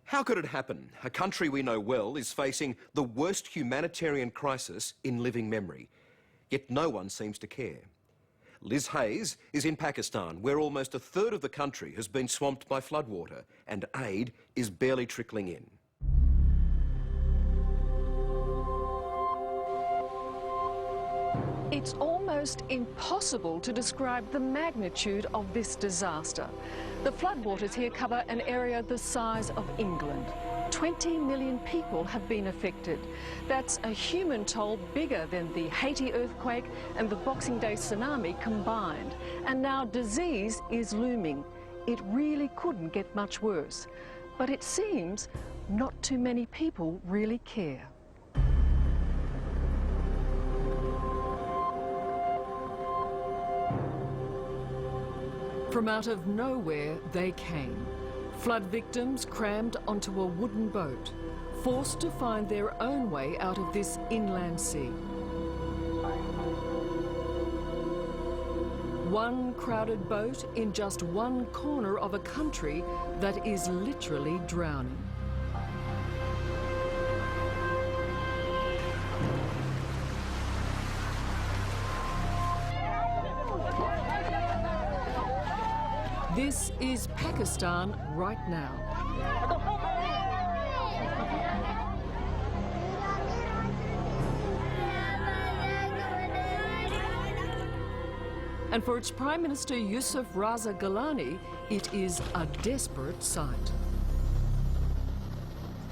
How could it happen? A country we know well is facing the worst humanitarian crisis in living memory. Yet no one seems to care. Liz Hayes is in Pakistan, where almost a third of the country has been swamped by floodwater and aid is barely trickling in. It's almost impossible to describe the magnitude of this disaster. The floodwaters here cover an area the size of England. 20 million people have been affected. That's a human toll bigger than the Haiti earthquake and the Boxing Day tsunami combined. And now disease is looming. It really couldn't get much worse. But it seems not too many people really care. From out of nowhere, they came. Flood victims crammed onto a wooden boat, forced to find their own way out of this inland sea. One crowded boat in just one corner of a country that is literally drowning. This is Pakistan right now. And for its Prime Minister Yusuf Raza Gilani, it is a desperate sight.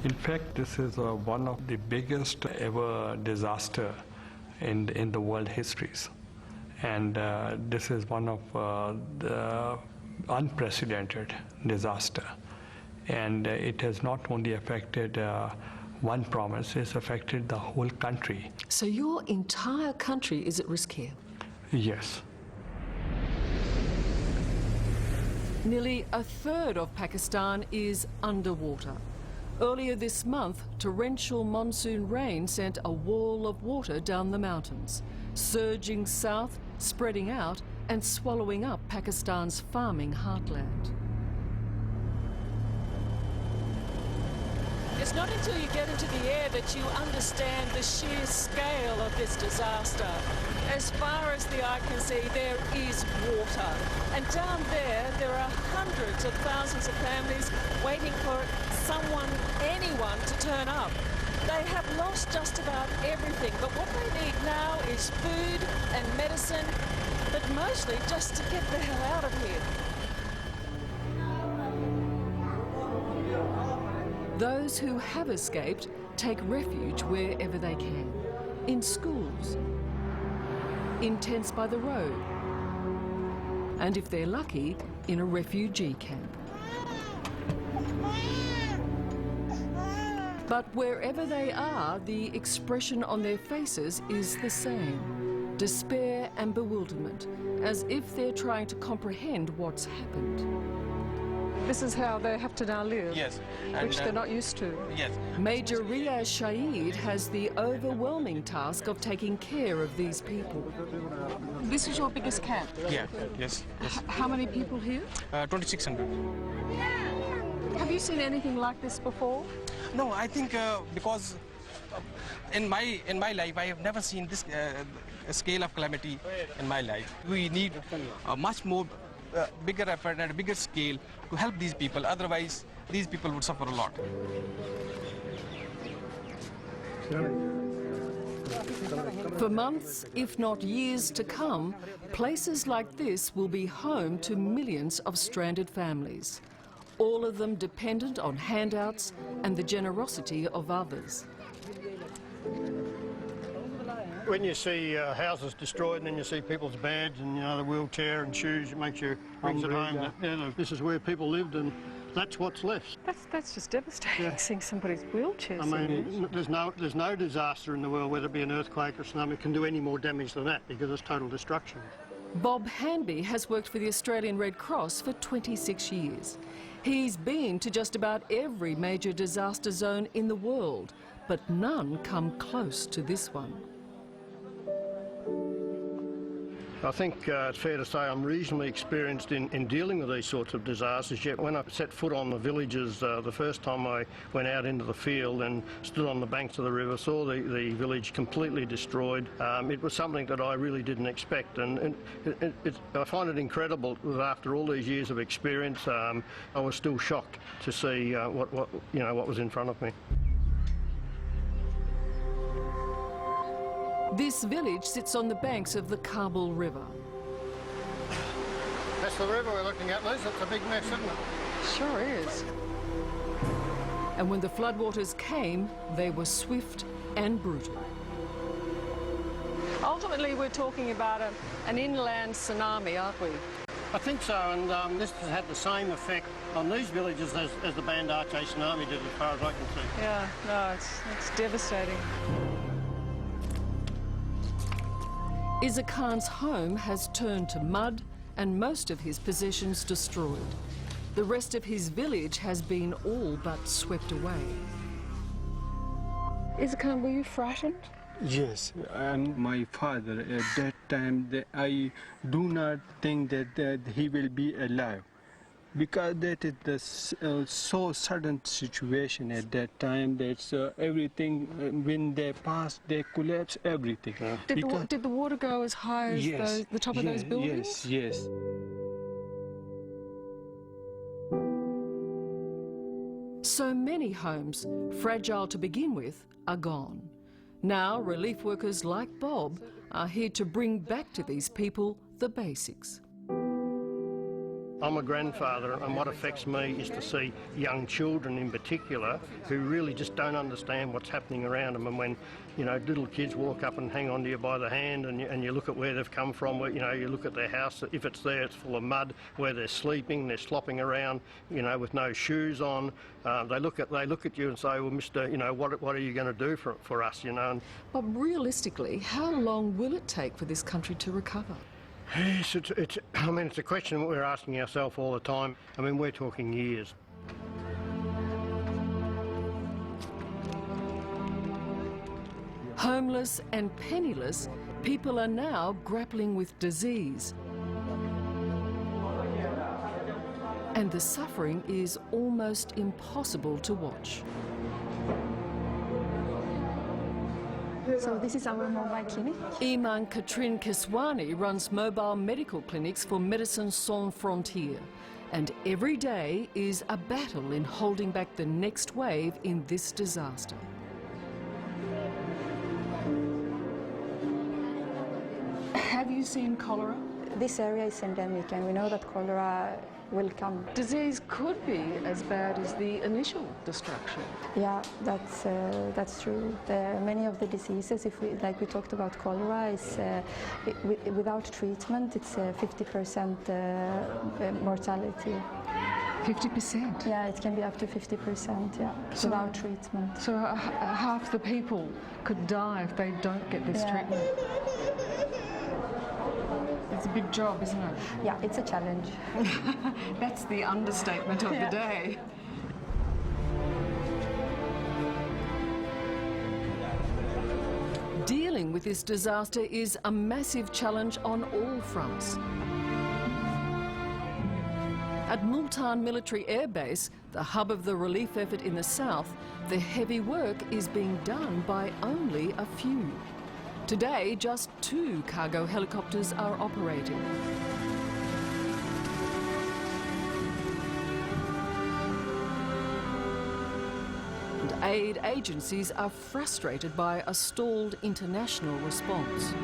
In fact, this is one of the biggest ever disaster in the world histories. And this is one of the unprecedented disaster, and it has not only affected one province, it's affected the whole country. So your entire country is at risk here? Yes. Nearly a third of Pakistan is underwater. Earlier this month, torrential monsoon rain sent a wall of water down the mountains, surging south, spreading out and swallowing up Pakistan's farming heartland. It's not until you get into the air that you understand the sheer scale of this disaster. As far as the eye can see, there is water. And down there are hundreds of thousands of families waiting for someone, anyone, to turn up. They have lost just about everything, but what they need now is food and medicine, but mostly just to get the hell out of here. Those who have escaped take refuge wherever they can. In schools, in tents by the road, and if they're lucky, in a refugee camp. But wherever they are, the expression on their faces is the same. Despair and bewilderment, as if they're trying to comprehend what's happened. This is how they have to now live, yes, which they're not used to. Yes. Major Riaz Shaheed has the overwhelming task of taking care of these people. This is your biggest camp? Yeah, yes. How many people here? 2,600. Have you seen anything like this before? No, I think because in my life I have never seen this scale of calamity in my life. We need a much more bigger effort and a bigger scale to help these people. Otherwise, these people would suffer a lot. For months, if not years to come, places like this will be home to millions of stranded families, all of them dependent on handouts and the generosity of others. When you see houses destroyed and then you see people's beds and, you know, the wheelchair and shoes, it makes you brings it home that, you know, this is where people lived and that's what's left. That's just devastating, yeah. Seeing somebody's wheelchair. I mean, there's no disaster in the world, whether it be an earthquake or tsunami, can do any more damage than that because it's total destruction. Bob Hanby has worked for the Australian Red Cross for 26 years. He's been to just about every major disaster zone in the world, but none come close to this one. I think it's fair to say I'm reasonably experienced in dealing with these sorts of disasters, yet when I set foot on the villages the first time I went out into the field and stood on the banks of the river, saw the village completely destroyed, it was something that I really didn't expect, and I find it incredible that after all these years of experience I was still shocked to see what was in front of me. This village sits on the banks of the Kabul River. That's the river we're looking at, Liz. It's a big mess, isn't it? Sure is. And when the floodwaters came, they were swift and brutal. Ultimately, we're talking about an inland tsunami, aren't we? I think so, and this has had the same effect on these villages as the Band Aceh tsunami did, as far as I can see. Yeah, no, it's devastating. Isa Khan's home has turned to mud and most of his possessions destroyed. The rest of his village has been all but swept away. Isa Khan, were you frightened? Yes, and my father at that time, I do not think that he will be alive, because that is the so sudden situation at that time. That's everything, when they passed, they collapse everything. Did the water go as high as Yes, the top of those buildings? Yes. So many homes, fragile to begin with, are gone. Now relief workers like Bob are here to bring back to these people the basics. I'm a grandfather, and what affects me is to see young children in particular who really just don't understand what's happening around them. And when, little kids walk up and hang on to you by the hand, and you look at where they've come from, you look at their house, if it's there, it's full of mud, where they're sleeping, they're slopping around, with no shoes on. They look at you and say, well, mister, what are you going to do for us, And But realistically, how long will it take for this country to recover? yes, it's a question that we're asking ourselves all the time. We're talking years. Homeless and penniless, people are now grappling with disease. And the suffering is almost impossible to watch. So this is our mobile clinic. Iman Katrin Kiswani runs mobile medical clinics for Médecins Sans Frontières, and every day is a battle in holding back the next wave in this disaster. Have you seen cholera? This area is endemic, and we know that cholera will come. Disease could be as bad as the initial destruction. Yeah, that's true. Many of the diseases, like we talked about cholera, is without treatment, it's 50% mortality. 50%? Yeah, it can be up to 50%, yeah, without treatment. So half the people could die if they don't get this treatment. It's a big job, isn't it? Yeah, it's a challenge. That's the understatement of the day. Dealing with this disaster is a massive challenge on all fronts. At Multan Military Air Base, the hub of the relief effort in the south, the heavy work is being done by only a few. Today, just 2 cargo helicopters are operating. And aid agencies are frustrated by a stalled international response.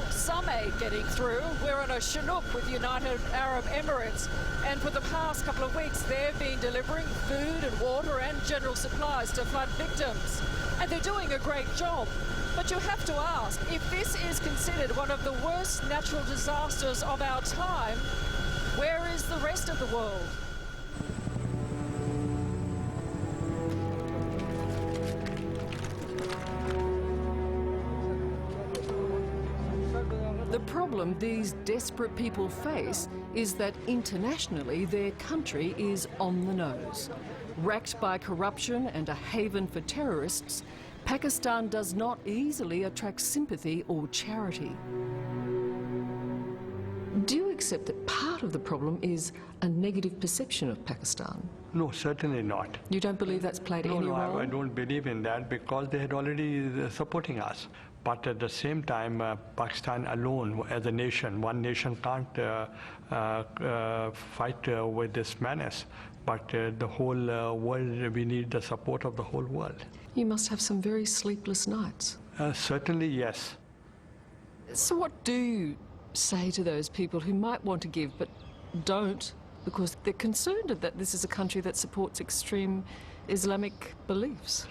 Some aid getting through. We're on a Chinook with United Arab Emirates, and for the past couple of weeks they've been delivering food and water and general supplies to flood victims. And they're doing a great job. But you have to ask, if this is considered one of the worst natural disasters of our time, where is the rest of the world? The problem these desperate people face is that internationally their country is on the nose. Racked by corruption and a haven for terrorists, Pakistan does not easily attract sympathy or charity. Do you accept that part of the problem is a negative perception of Pakistan? No, certainly not. You don't believe that's played any role? I don't believe in that because they had already supporting us. But at the same time, Pakistan alone as a nation, one nation can't fight with this menace. But the whole world, we need the support of the whole world. You must have some very sleepless nights. Certainly, yes. So what do you say to those people who might want to give but don't because they're concerned that this is a country that supports extreme Islamic beliefs?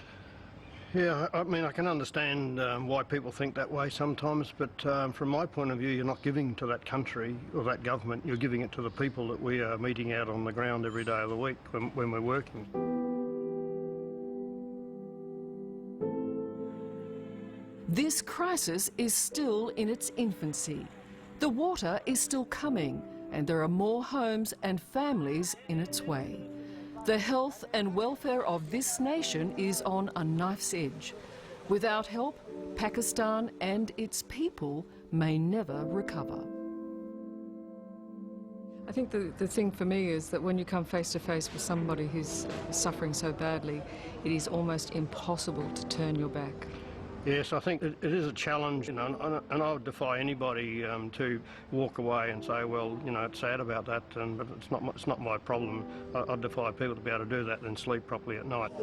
Yeah, I mean, I can understand why people think that way sometimes, but from my point of view, you're not giving to that country or that government, you're giving it to the people that we are meeting out on the ground every day of the week when we're working. This crisis is still in its infancy. The water is still coming, and there are more homes and families in its way. The health and welfare of this nation is on a knife's edge. Without help, Pakistan and its people may never recover. I think the thing for me is that when you come face to face with somebody who's suffering so badly, it is almost impossible to turn your back. Yes, I think it is a challenge, you know, and I would defy anybody to walk away and say, well, you know, it's sad about that, but it's not my problem. I'd defy people to be able to do that and sleep properly at night.